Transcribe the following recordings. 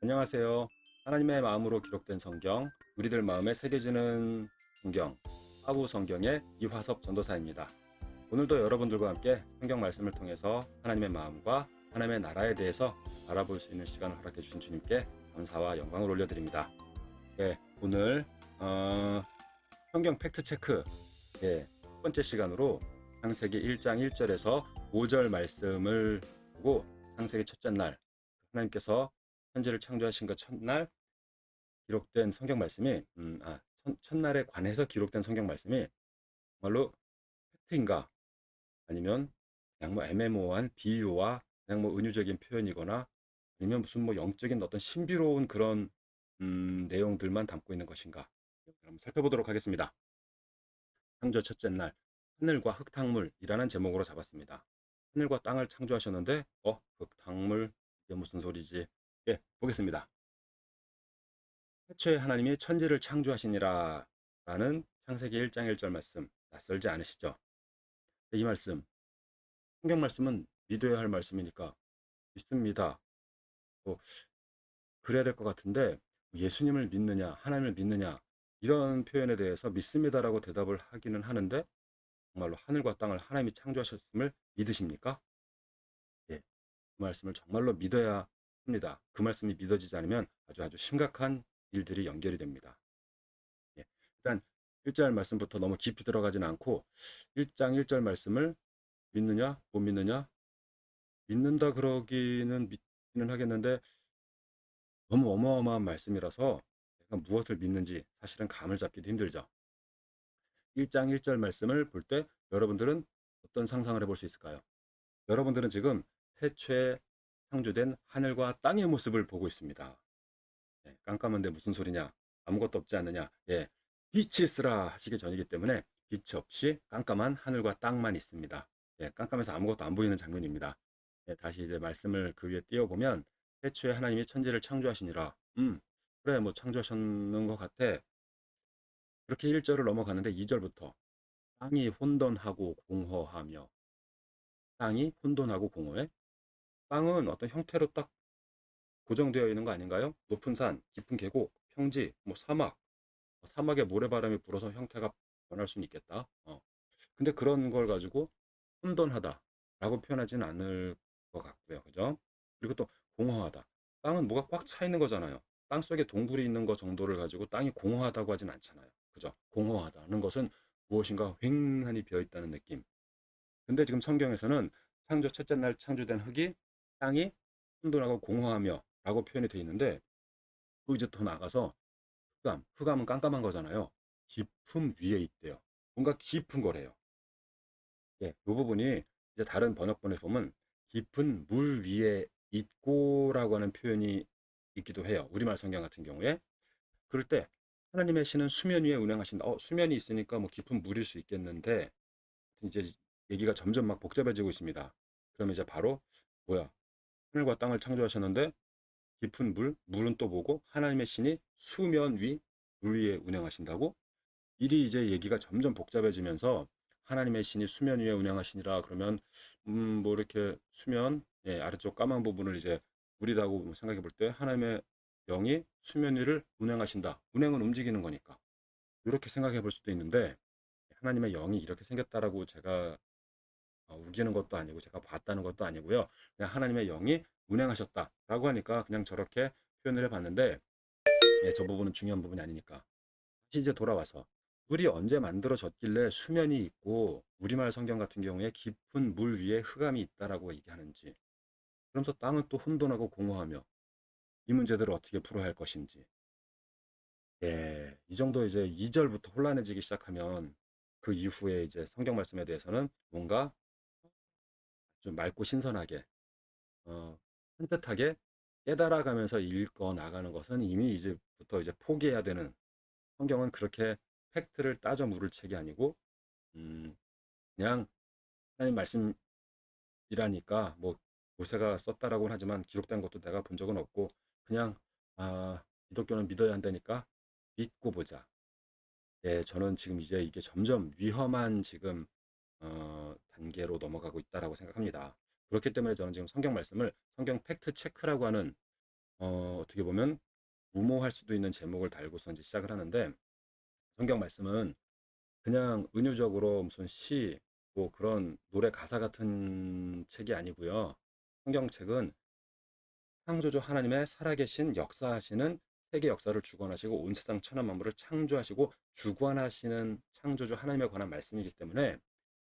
안녕하세요. 하나님의 마음으로 기록된 성경, 우리들 마음에 새겨지는 성경, 하부 성경의 이화섭 전도사입니다. 오늘도 여러분들과 함께 성경 말씀을 통해서 하나님의 마음과 하나님의 나라에 대해서 알아볼 수 있는 시간을 허락해 주신 주님께 감사와 영광을 올려드립니다. 오늘 성경 팩트 체크 첫 번째 시간으로 창세기 1장 1절에서 5절 말씀을 보고 창세기 첫째 날 하나님께서 천지를 창조하신 것 첫날 기록된 성경 말씀이 첫날에 관해서 기록된 성경 말씀이 정말로 팩트인가 아니면 그냥 뭐 애매모호한 비유와 그냥 뭐 은유적인 표현이거나 아니면 무슨 뭐 영적인 어떤 신비로운 그런 내용들만 담고 있는 것인가 한번 살펴보도록 하겠습니다. 창조 첫째 날 하늘과 흙탕물이라는 제목으로 잡았습니다. 하늘과 땅을 창조하셨는데 흙탕물 이게 무슨 소리지? 보겠습니다. 태초에 하나님이 천지를 창조하시니라 라는 창세기 1장 1절 말씀 낯설지 않으시죠? 이 말씀 성경 말씀은 믿어야 할 말씀이니까 믿습니다. 뭐 그래야 될 것 같은데 예수님을 믿느냐 하나님을 믿느냐 이런 표현에 대해서 믿습니다라고 대답을 하기는 하는데 정말로 하늘과 땅을 하나님이 창조하셨음을 믿으십니까? 그 말씀을 정말로 믿어야 합니다. 그 말씀이 믿어지지 않으면 아주 심각한 일들이 연결이 됩니다. 일단 1절 말씀부터 너무 깊이 들어가지는 않고 1장 1절 말씀을 믿느냐 못 믿느냐 믿는다 그러기는 믿기는 하겠는데 너무 어마어마한 말씀이라서 제가 무엇을 믿는지 사실은 감을 잡기도 힘들죠. 1장 1절 말씀을 볼 때 여러분들은 어떤 상상을 해볼 수 있을까요? 여러분들은 지금 태초에 창조된 하늘과 땅의 모습을 보고 있습니다. 깜깜한데 무슨 소리냐? 아무것도 없지 않느냐? 빛이 있으라 하시기 전이기 때문에 빛이 없이 깜깜한 하늘과 땅만 있습니다. 깜깜해서 아무것도 안 보이는 장면입니다. 다시 이제 말씀을 그 위에 띄워보면 태초에 하나님이 천지를 창조하시니라. 그래 뭐 창조하셨는 것 같아. 그렇게 1절을 넘어가는데 2절부터 땅이 혼돈하고 공허하며 땅이 혼돈하고 공허해? 땅은 어떤 형태로 딱 고정되어 있는 거 아닌가요? 높은 산, 깊은 계곡, 평지, 뭐 사막, 사막에 모래바람이 불어서 형태가 변할 수는 있겠다. 근데 그런 걸 가지고 혼돈하다라고 표현하지는 않을 것 같고요. 그죠? 그리고 또 공허하다. 땅은 뭐가 꽉 차 있는 거잖아요. 땅 속에 동굴이 있는 거 정도를 가지고 땅이 공허하다고 하진 않잖아요. 그죠? 공허하다는 것은 무엇인가 휑하니 비어 있다는 느낌. 근데 지금 성경에서는 창조 첫째 날 창조된 흙이 땅이 혼돈하고 공허하며 라고 표현이 되어 있는데 또 이제 더 나가서 흑암은 깜깜한 거잖아요. 깊음 위에 있대요. 뭔가 깊은 거래요. 이 부분이 이제 다른 번역본에 보면 깊은 물 위에 있고라고 하는 표현이 있기도 해요. 우리말 성경 같은 경우에. 그럴 때 하나님의 신은 수면 위에 운행하신다. 수면이 있으니까 뭐 깊은 물일 수 있겠는데 이제 얘기가 점점 막 복잡해지고 있습니다. 그러면 이제 바로 뭐야? 하늘과 땅을 창조하셨는데 깊은 물은 또 뭐고 하나님의 신이 수면 위, 물 위에 운행하신다고? 일이 이제 얘기가 점점 복잡해지면서 하나님의 신이 수면 위에 운행하시니라 그러면 뭐 이렇게 수면 아래쪽 까만 부분을 이제 물이라고 생각해 볼 때 하나님의 영이 수면 위를 운행하신다. 운행은 움직이는 거니까. 이렇게 생각해 볼 수도 있는데 하나님의 영이 이렇게 생겼다라고 제가 우기는 것도 아니고 제가 봤다는 것도 아니고요. 그냥 하나님의 영이 운행하셨다라고 하니까 그냥 저렇게 표현을 해봤는데 저 부분은 중요한 부분이 아니니까 다시 이제 돌아와서 물이 언제 만들어졌길래 수면이 있고 우리말 성경 같은 경우에 깊은 물 위에 흑암이 있다라고 얘기하는지 그러면서 땅은 또 혼돈하고 공허하며 이 문제들을 어떻게 풀어야 할 것인지 이 정도 이제 2절부터 혼란해지기 시작하면 그 이후에 이제 성경 말씀에 대해서는 뭔가 좀 맑고 신선하게 산뜻하게 깨달아가면서 읽어 나가는 것은 이미 이제부터 이제 포기해야 되는 성경은 그렇게 팩트를 따져 물을 책이 아니고 음, 그냥 하나님 말씀이라니까 뭐 모세가 썼다라고는 하지만 기록된 것도 내가 본 적은 없고 그냥 기독교는 믿어야 한다니까 믿고 보자. 저는 지금 이제 이게 점점 위험한 지금 단계로 넘어가고 있다라고 생각합니다. 그렇기 때문에 저는 지금 성경 말씀을 성경 팩트 체크라고 하는 어떻게 보면 무모할 수도 있는 제목을 달고서 이제 시작을 하는데 성경 말씀은 그냥 은유적으로 무슨 시, 뭐 그런 노래 가사 같은 책이 아니고요. 성경책은 창조주 하나님의 살아계신 역사하시는 세계 역사를 주관하시고 온 세상 천하 만물을 창조하시고 주관하시는 창조주 하나님에 관한 말씀이기 때문에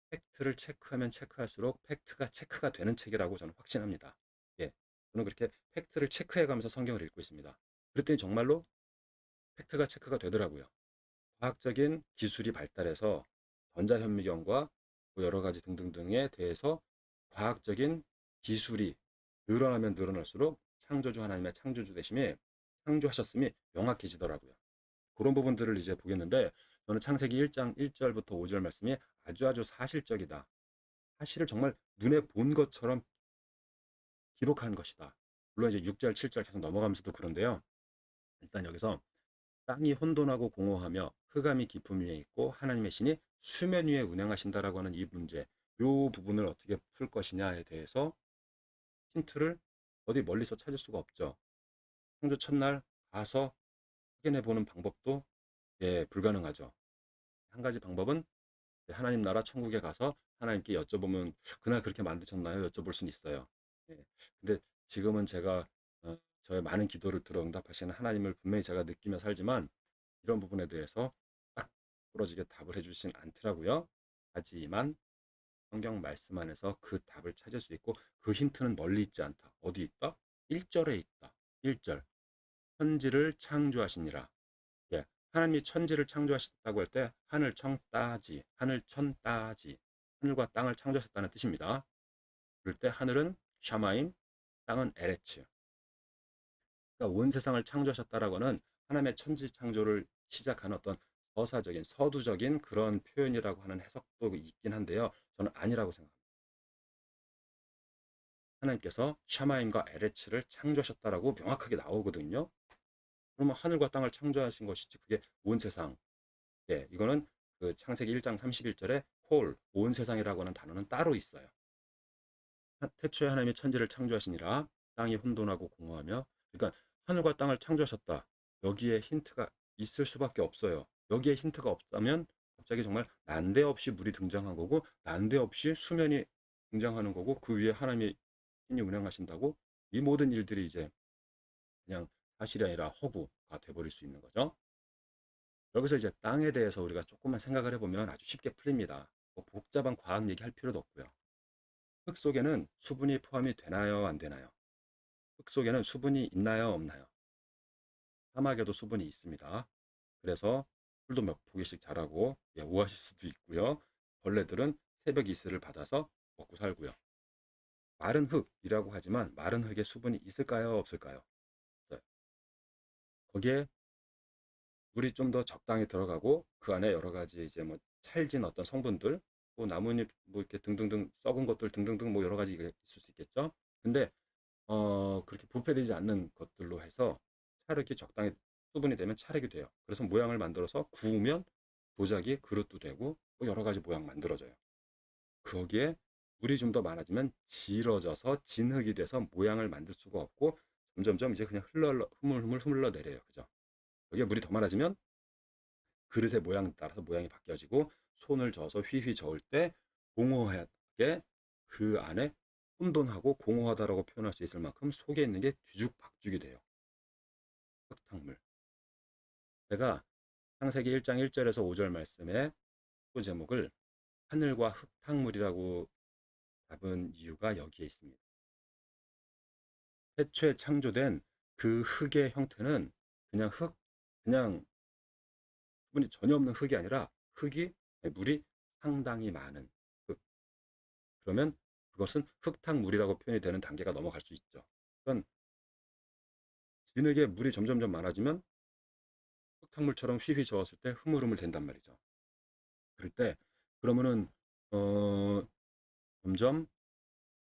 팩트를 체크하면 체크할수록 팩트가 체크가 되는 책이라고 저는 확신합니다. 예, 저는 그렇게 팩트를 체크해가면서 성경을 읽고 있습니다. 그랬더니 정말로 팩트가 체크가 되더라고요. 과학적인 기술이 발달해서 전자현미경과 뭐 여러 가지 등등등에 대해서 과학적인 기술이 늘어나면 늘어날수록 창조주 하나님의 창조주 되심이 창조하셨음이 명확해지더라고요. 그런 부분들을 이제 보겠는데 저는 창세기 1장 1절부터 5절 말씀이 아주 사실적이다. 사실을 정말 눈에 본 것처럼 기록한 것이다. 물론 이제 6절, 7절 계속 넘어가면서도 그런데요. 일단 여기서 땅이 혼돈하고 공허하며 흑암이 깊음 위에 있고 하나님의 신이 수면 위에 운행하신다라고 하는 이 문제, 이 부분을 어떻게 풀 것이냐에 대해서 힌트를 어디 멀리서 찾을 수가 없죠. 창조 첫날 가서 확인해 보는 방법도 불가능하죠. 한 가지 방법은 하나님 나라 천국에 가서 하나님께 여쭤보면 그날 그렇게 만드셨나요? 여쭤볼 수는 있어요. 예. 근데 지금은 제가 저의 많은 기도를 들어 응답하시는 하나님을 분명히 제가 느끼며 살지만 이런 부분에 대해서 딱 부러지게 답을 해주진 않더라고요. 하지만 성경 말씀 안에서 그 답을 찾을 수 있고 그 힌트는 멀리 있지 않다. 어디 있다? 1절에 있다. 1절. 천지를 창조하시니라. 예. 하나님이 천지를 창조하셨다고 할 때 하늘 청 따지, 하늘 천 따지, 하늘과 땅을 창조하셨다는 뜻입니다. 그럴 때 하늘은 샤마임, 땅은 에레츠. 그러니까 온 세상을 창조하셨다라고는 하나님의 천지 창조를 시작하는 어떤 서사적인 서두적인 그런 표현이라고 하는 해석도 있긴 한데요. 저는 아니라고 생각합니다. 하나님께서 샤마임과 에레츠를 창조하셨다라고 명확하게 나오거든요. 그러면 하늘과 땅을 창조하신 것이지 그게 온 세상. 예, 이거는 그 창세기 1장 31절에 온 세상이라고 하는 단어는 따로 있어요. 태초에 하나님이 천지를 창조하시니라 땅이 혼돈하고 공허하며 그러니까 하늘과 땅을 창조하셨다. 여기에 힌트가 있을 수밖에 없어요. 여기에 힌트가 없다면 갑자기 정말 난데없이 물이 등장한 거고 난데없이 수면이 등장하는 거고 그 위에 하나님이 신이 운행하신다고 이 모든 일들이 이제 그냥 사실이 아니라 허구가 돼버릴 수 있는 거죠. 여기서 이제 땅에 대해서 우리가 조금만 생각을 해보면 아주 쉽게 풀립니다. 뭐 복잡한 과학 얘기할 필요도 없고요. 흙 속에는 수분이 포함이 되나요, 안 되나요? 흙 속에는 수분이 있나요, 없나요? 사막에도 수분이 있습니다. 그래서 풀도 몇 포기씩 자라고 오아시스도 있고요. 벌레들은 새벽 이슬을 받아서 먹고 살고요. 마른 흙이라고 하지만 마른 흙에 수분이 있을까요, 없을까요? 없어요. 거기에 물이 좀 더 적당히 들어가고 그 안에 여러 가지 이제 뭐 찰진 어떤 성분들, 뭐 나뭇잎 뭐 이렇게 등등등 썩은 것들 등등등 뭐 여러 가지 있을 수 있겠죠. 근데 그렇게 부패되지 않는 것들로 해서 찰흙이 적당히 수분이 되면 찰흙이 돼요. 그래서 모양을 만들어서 구우면 도자기 그릇도 되고 뭐 여러 가지 모양 만들어져요. 거기에 물이 좀 더 많아지면 질어져서 진흙이 돼서 모양을 만들 수가 없고 점점점 이제 그냥 흘러내려요. 그죠? 여기에 물이 더 많아지면 그릇의 모양 따라서 모양이 바뀌어지고 손을 저어서 휘휘 저을 때 공허하게 그 안에 혼돈하고 공허하다라고 표현할 수 있을 만큼 속에 있는 게 뒤죽박죽이 돼요. 흙탕물. 제가 창세기 1장 1절에서 5절 말씀에 또 제목을 하늘과 흙탕물이라고 잡은 이유가 여기에 있습니다. 태초에 창조된 그 흙의 형태는 그냥 그냥 수분이 전혀 없는 흙이 아니라 물이 상당히 많은 흙. 그러면 그것은 흙탕물이라고 표현이 되는 단계가 넘어갈 수 있죠. 그러니까 진흙에 물이 점점점 많아지면 흙탕물처럼 휘휘 저었을 때 흐물흐물 된단 말이죠. 그럴 때 그러면은 어, 점점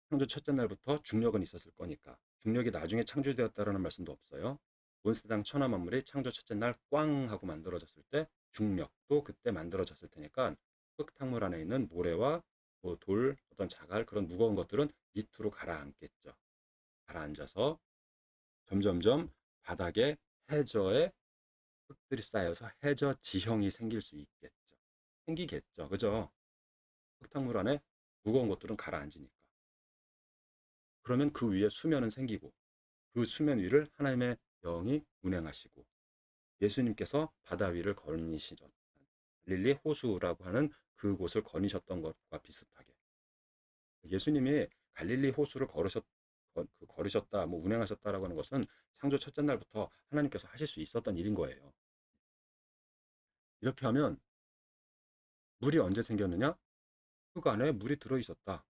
창조 첫째 날부터 중력은 있었을 거니까 중력이 나중에 창조되었다라는 말씀도 없어요. 온 세상 천하 만물이 창조 첫째 날 꽝 하고 만들어졌을 때 중력도 그때 만들어졌을 테니까 흙탕물 안에 있는 모래와 뭐 돌, 어떤 자갈 그런 무거운 것들은 밑으로 가라앉겠죠. 가라앉아서 점점점 바닥에 해저에 흙들이 쌓여서 해저 지형이 생기겠죠. 그죠? 흙탕물 안에 무거운 것들은 가라앉으니까. 그러면 그 위에 수면은 생기고 그 수면 위를 하나님의 영이 운행하시고 예수님께서 바다 위를 거니시죠. 갈릴리 호수라고 하는 그곳을 거니셨던 것과 비슷하게 예수님이 갈릴리 호수를 걸으셨다, 뭐 운행하셨다라고 하는 것은 창조 첫째 날부터 하나님께서 하실 수 있었던 일인 거예요. 이렇게 하면 물이 언제 생겼느냐? 흙 안에 물이 들어 있었다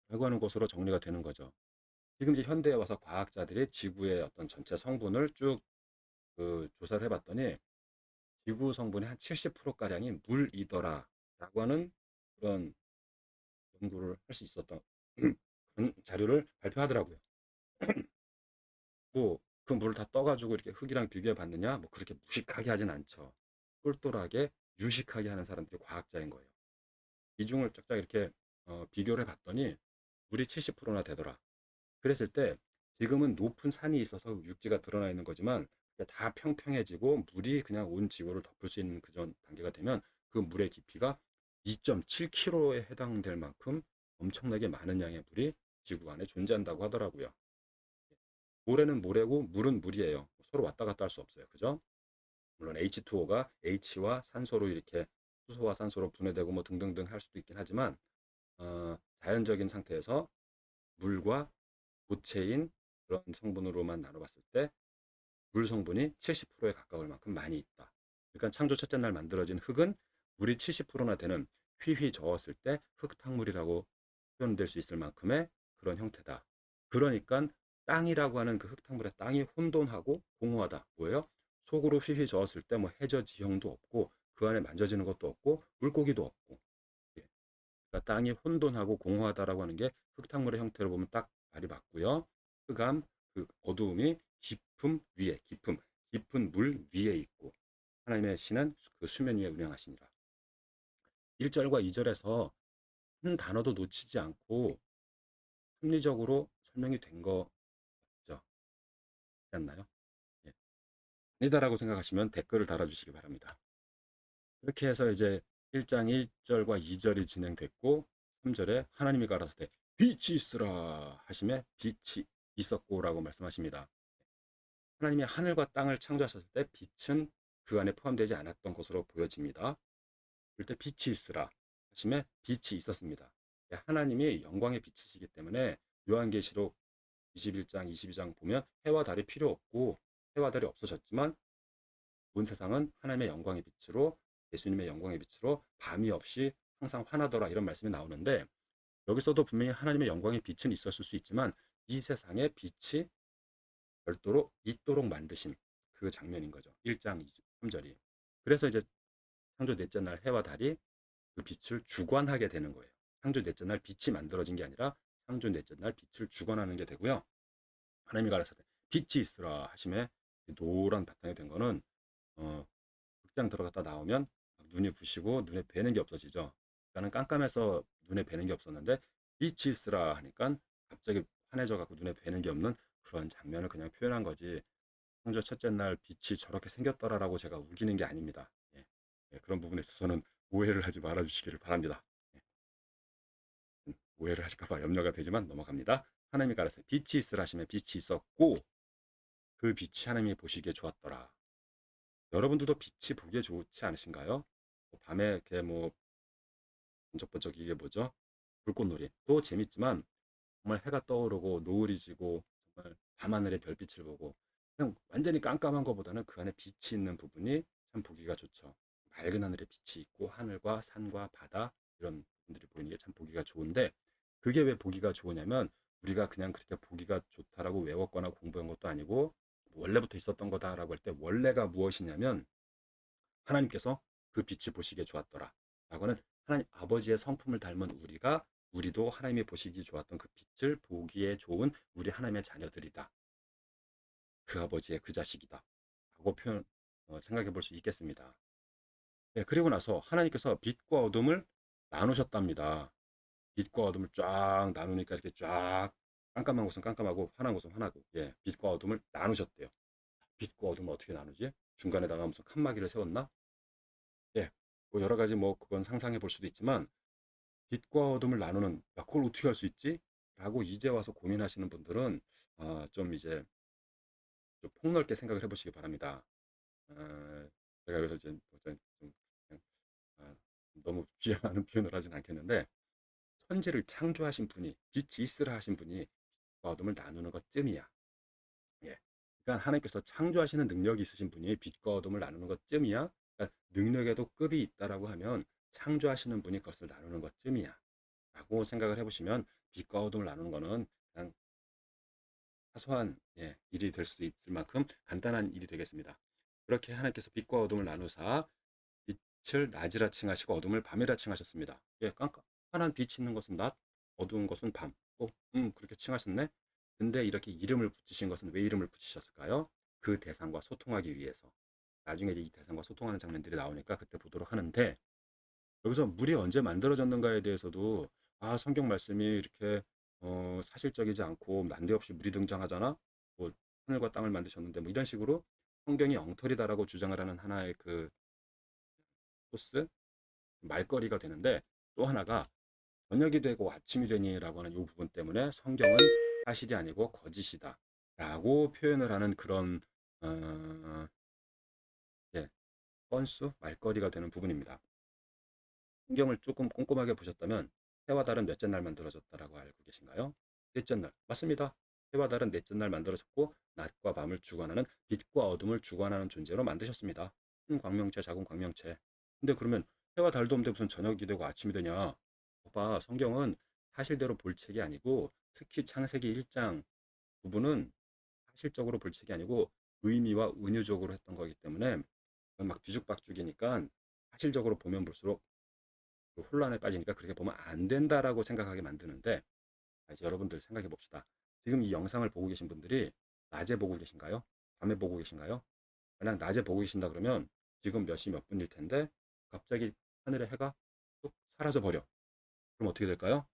라고 하는 것으로 정리가 되는 거죠. 지금 이제 현대에 와서 과학자들이 지구의 어떤 전체 성분을 쭉 조사를 해봤더니 지구 성분의 한 70%가량이 물이더라라고 하는 그런 연구를 할 수 있었던 그런 자료를 발표하더라고요. 뭐 그 물을 다 떠가지고 이렇게 흙이랑 비교해 봤느냐? 뭐 그렇게 무식하게 하진 않죠. 똘똘하게 유식하게 하는 사람들이 과학자인 거예요. 비중을 쫙쫙 이렇게 비교를 해봤더니 물이 70%나 되더라. 그랬을 때 지금은 높은 산이 있어서 육지가 드러나 있는 거지만 다 평평해지고 물이 그냥 온 지구를 덮을 수 있는 그전 단계가 되면 그 물의 깊이가 2.7km에 해당될 만큼 엄청나게 많은 양의 물이 지구 안에 존재한다고 하더라고요. 모래는 모래고 물은 물이에요. 서로 왔다 갔다 할 수 없어요. 그죠? 물론 H2O가 H와 산소로 이렇게 수소와 산소로 분해되고 뭐 등등등 할 수도 있긴 하지만 자연적인 상태에서 물과 고체인 그런 성분으로만 나눠봤을 때 물 성분이 70%에 가까울 만큼 많이 있다. 그러니까 창조 첫째 날 만들어진 흙은 물이 70%나 되는 휘휘 저었을 때 흙탕물이라고 표현될 수 있을 만큼의 그런 형태다. 그러니까 땅이라고 하는 그 흙탕물의 땅이 혼돈하고 공허하다. 뭐예요? 속으로 휘휘 저었을 때 뭐 해저 지형도 없고 그 안에 만져지는 것도 없고 물고기도 없고. 예. 그러니까 땅이 혼돈하고 공허하다라고 하는 게 흙탕물의 형태로 보면 딱 말이 맞고요. 흑암, 그 어두움이 깊은 물 위에 있고 하나님의 신은 그 수면 위에 운행하시니라. 1절과 2절에서 한 단어도 놓치지 않고 합리적으로 설명이 된 거 맞죠? 그렇지 않나요? 예. 아니다라고 생각하시면 댓글을 달아주시기 바랍니다. 이렇게 해서 이제 1장 1절과 2절이 진행됐고 3절에 하나님이 가라사대 빛이 있으라 하심에 빛이 있었고라고 말씀하십니다. 하나님이 하늘과 땅을 창조하셨을 때 빛은 그 안에 포함되지 않았던 것으로 보여집니다. 그럴 때 빛이 있으라 하심에 빛이 있었습니다. 하나님이 영광의 빛이시기 때문에 요한계시록 21장, 22장 보면 해와 달이 필요 없고 해와 달이 없어졌지만 온 세상은 하나님의 영광의 빛으로 예수님의 영광의 빛으로 밤이 없이 항상 환하더라 이런 말씀이 나오는데 여기서도 분명히 하나님의 영광의 빛은 있었을 수 있지만 이 세상에 빛이 별도로 있도록 만드신 그 장면인 거죠. 1장 3절이. 그래서 이제 창조 넷째 날 해와 달이 그 빛을 주관하게 되는 거예요. 창조 넷째 날 빛이 만들어진 게 아니라 창조 넷째 날 빛을 주관하는 게 되고요. 하나님이 가라사대 빛이 있으라 하심에 노란 바탕이 된 거는 극장 들어갔다 나오면 눈이 부시고 눈에 뵈는 게 없어지죠. 나는 깜깜해서 눈에 뵈는 게 없었는데 빛이 있으라 하니까 갑자기 환해져 갖고 눈에 뵈는 게 없는 그런 장면을 그냥 표현한 거지. 창조 첫째 날 빛이 저렇게 생겼더라라고 제가 우기는 게 아닙니다. 예. 예, 그런 부분에 있어서는 오해를 하지 말아 주시기를 바랍니다. 예. 오해를 하실까봐 염려가 되지만 넘어갑니다. 하나님이 가라사대 빛이 있으라 하시면 빛이 있었고 그 빛이 하나님이 보시기에 좋았더라. 여러분들도 빛이 보기에 좋지 않으신가요? 밤에 이렇게 뭐 번쩍번쩍 이게 뭐죠? 불꽃놀이 또 재밌지만 정말 해가 떠오르고 노을이 지고 정말 밤하늘의 별빛을 보고 그냥 완전히 깜깜한 것보다는 그 안에 빛이 있는 부분이 참 보기가 좋죠. 맑은 하늘에 빛이 있고 하늘과 산과 바다 이런 부분들이 보이는 게 참 보기가 좋은데 그게 왜 보기가 좋으냐면 우리가 그냥 그렇게 보기가 좋다라고 외웠거나 공부한 것도 아니고 원래부터 있었던 거다라고 할 때 원래가 무엇이냐면 하나님께서 그 빛이 보시기에 좋았더라 라고는 하나님 아버지의 성품을 닮은 우리도 하나님이 보시기 좋았던 그 빛을 보기에 좋은 우리 하나님의 자녀들이다. 그 아버지의 그 자식이다. 라고 생각해 볼 수 있겠습니다. 네, 그리고 나서 하나님께서 빛과 어둠을 나누셨답니다. 빛과 어둠을 쫙 나누니까 이렇게 쫙 깜깜한 곳은 깜깜하고 환한 곳은 환하고, 예, 빛과 어둠을 나누셨대요. 빛과 어둠을 어떻게 나누지? 중간에다가 무슨 칸막이를 세웠나? 예, 뭐 여러 가지 뭐 그건 상상해 볼 수도 있지만 빛과 어둠을 나누는, 야, 그걸 어떻게 할 수 있지? 라고 이제 와서 고민하시는 분들은 좀 이제 좀 폭넓게 생각을 해보시기 바랍니다. 제가 그래서 이제 좀 그냥, 아, 너무 비하하는 표현을 하진 않겠는데, 천지를 창조하신 분이, 빛이 있으라 하신 분이 빛과 어둠을 나누는 것쯤이야. 예. 그러니까 하나님께서 창조하시는 능력이 있으신 분이 빛과 어둠을 나누는 것쯤이야. 그러니까 능력에도 급이 있다라고 하면 창조하시는 분이 그것을 나누는 것쯤이야. 라고 생각을 해보시면 빛과 어둠을 나누는 거는 그냥 사소한, 예, 일이 될 수도 있을 만큼 간단한 일이 되겠습니다. 그렇게 하나님께서 빛과 어둠을 나누사 빛을 낮이라 칭하시고 어둠을 밤이라 칭하셨습니다. 예, 깜깜한 빛이 있는 것은 낮, 어두운 것은 밤. 그렇게 칭하셨네. 근데 이렇게 이름을 붙이신 것은 왜 이름을 붙이셨을까요? 그 대상과 소통하기 위해서. 나중에 이 대상과 소통하는 장면들이 나오니까 그때 보도록 하는데, 여기서 물이 언제 만들어졌는가에 대해서도 성경 말씀이 이렇게 사실적이지 않고 난데없이 물이 등장하잖아. 뭐 하늘과 땅을 만드셨는데 뭐 이런 식으로 성경이 엉터리다라고 주장을 하는 하나의 그 소스, 말거리가 되는데, 또 하나가 저녁이 되고 아침이 되니라고 하는 이 부분 때문에 성경은 사실이 아니고 거짓이다 라고 표현을 하는 그런 어, 예, 건수, 말거리가 되는 부분입니다. 성경을 조금 꼼꼼하게 보셨다면 해와 달은 넷째 날 만들어졌다라고 알고 계신가요? 넷째 날. 맞습니다. 해와 달은 넷째 날 만들어졌고 낮과 밤을 주관하는, 빛과 어둠을 주관하는 존재로 만드셨습니다. 큰 광명체, 작은 광명체. 근데 그러면 해와 달도 없는데 무슨 저녁이 되고 아침이 되냐? 봐봐, 성경은 사실대로 볼 책이 아니고, 특히 창세기 1장 부분은 사실적으로 볼 책이 아니고 의미와 은유적으로 했던 거기 때문에 막 뒤죽박죽이니까 사실적으로 보면 볼수록 그 혼란에 빠지니까 그렇게 보면 안 된다라고 생각하게 만드는데, 이제 여러분들 생각해 봅시다. 지금 이 영상을 보고 계신 분들이 낮에 보고 계신가요? 밤에 보고 계신가요? 만약 낮에 보고 계신다 그러면 지금 몇 시 몇 분일 텐데 갑자기 하늘의 해가 뚝 사라져 버려. 그럼 어떻게 될까요?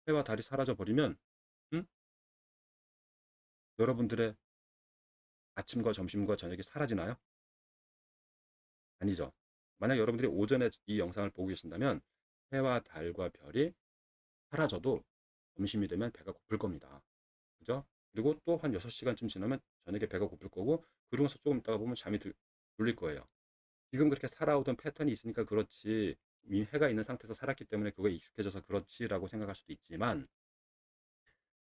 해와 달이 사라져 버리면 음? 여러분들의 아침과 점심과 저녁이 사라지나요? 아니죠. 만약 여러분들이 오전에 이 영상을 보고 계신다면 해와 달과 별이 사라져도 점심이 되면 배가 고플 겁니다. 그죠? 그리고 또 한 6시간쯤 지나면 저녁에 배가 고플 거고, 그러면서 조금 있다가 보면 잠이 돌릴 거예요. 지금 그렇게 살아오던 패턴이 있으니까 그렇지, 이미 해가 있는 상태에서 살았기 때문에 그거에 익숙해져서 그렇지라고 생각할 수도 있지만,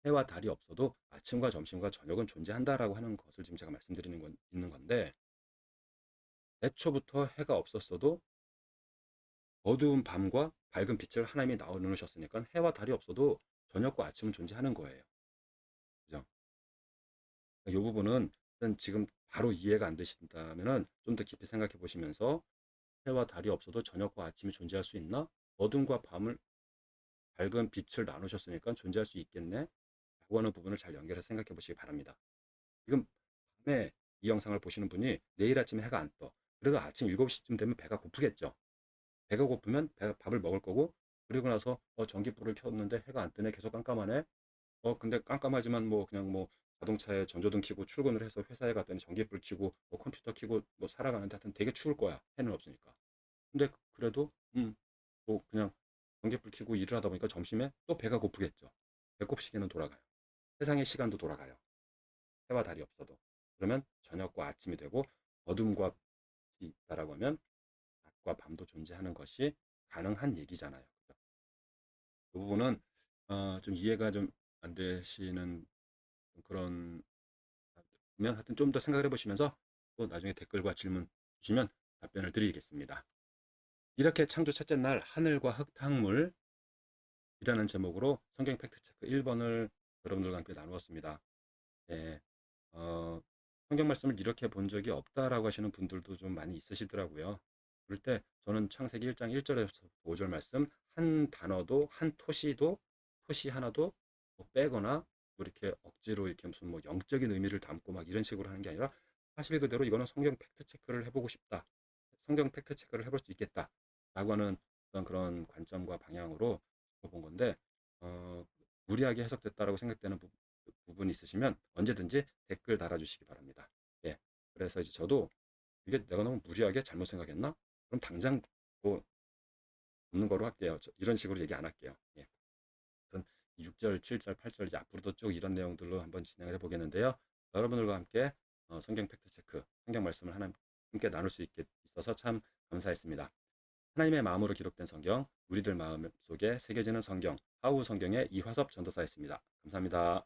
해와 달이 없어도 아침과 점심과 저녁은 존재한다라고 하는 것을 지금 제가 말씀드리는 있는 건데, 애초부터 해가 없었어도 어두운 밤과 밝은 빛을 하나님이 나누셨으니까 해와 달이 없어도 저녁과 아침은 존재하는 거예요. 그죠? 이 부분은 지금 바로 이해가 안 되신다면은 좀 더 깊이 생각해 보시면서, 해와 달이 없어도 저녁과 아침이 존재할 수 있나? 어둠과 밤을, 밝은 빛을 나누셨으니까 존재할 수 있겠네? 라고 하는 부분을 잘 연결해서 생각해 보시기 바랍니다. 지금 밤에 이 영상을 보시는 분이 내일 아침에 해가 안 떠. 그래도 아침 7시쯤 되면 배가 고프겠죠. 배가 고프면 밥을 먹을 거고, 그리고 나서 전기불을 켰는데 해가 안 뜨네. 계속 깜깜하네. 근데 깜깜하지만 뭐 그냥 뭐 자동차에 전조등 켜고 출근을 해서 회사에 갔더니 전기불 켜고 뭐 컴퓨터 켜고 뭐 살아가는데 하여튼 되게 추울 거야. 해는 없으니까. 근데 그래도 뭐 그냥 전기불 켜고 일을 하다 보니까 점심에 또 배가 고프겠죠. 배꼽 시계는 돌아가요. 세상의 시간도 돌아가요. 해와 달이 없어도. 그러면 저녁과 아침이 되고 어둠과 빛이 있다라고 하면 낮과 밤도 존재하는 것이 가능한 얘기잖아요. 그 부분은 좀 이해가 좀 안 되시는 그런 면 하여튼 좀 더 생각을 해보시면서 또 나중에 댓글과 질문 주시면 답변을 드리겠습니다. 이렇게 창조 첫째 날 하늘과 흙탕물이라는 제목으로 성경 팩트체크 1번을 여러분들과 함께 나누었습니다. 예, 성경 말씀을 이렇게 본 적이 없다라고 하시는 분들도 좀 많이 있으시더라고요. 그럴 때 저는 창세기 1장 1절에서 5절 말씀 한 단어도, 한 토시 하나도 뭐 빼거나 뭐 이렇게 억지로 이렇게 무슨 뭐 영적인 의미를 담고 막 이런 식으로 하는 게 아니라 사실 그대로 이거는 성경 팩트 체크를 해보고 싶다, 성경 팩트 체크를 해볼 수 있겠다 라고 하는 어떤 그런 관점과 방향으로 본 건데, 무리하게 해석됐다라고 생각되는 부분이 있으시면 언제든지 댓글 달아주시기 바랍니다. 예. 그래서 이제 저도 이게 내가 너무 무리하게 잘못 생각했나? 그럼 당장 뭐 없는 거로 할게요. 이런 식으로 얘기 안 할게요. 예. 6절, 7절, 8절 이제 앞으로도 쭉 이런 내용들로 한번 진행을 해보겠는데요. 여러분들과 함께 성경 팩트체크, 성경 말씀을 함께 나눌 수 있어서 참 감사했습니다. 하나님의 마음으로 기록된 성경, 우리들 마음 속에 새겨지는 성경, 하우 성경의 이화섭 전도사였습니다. 감사합니다.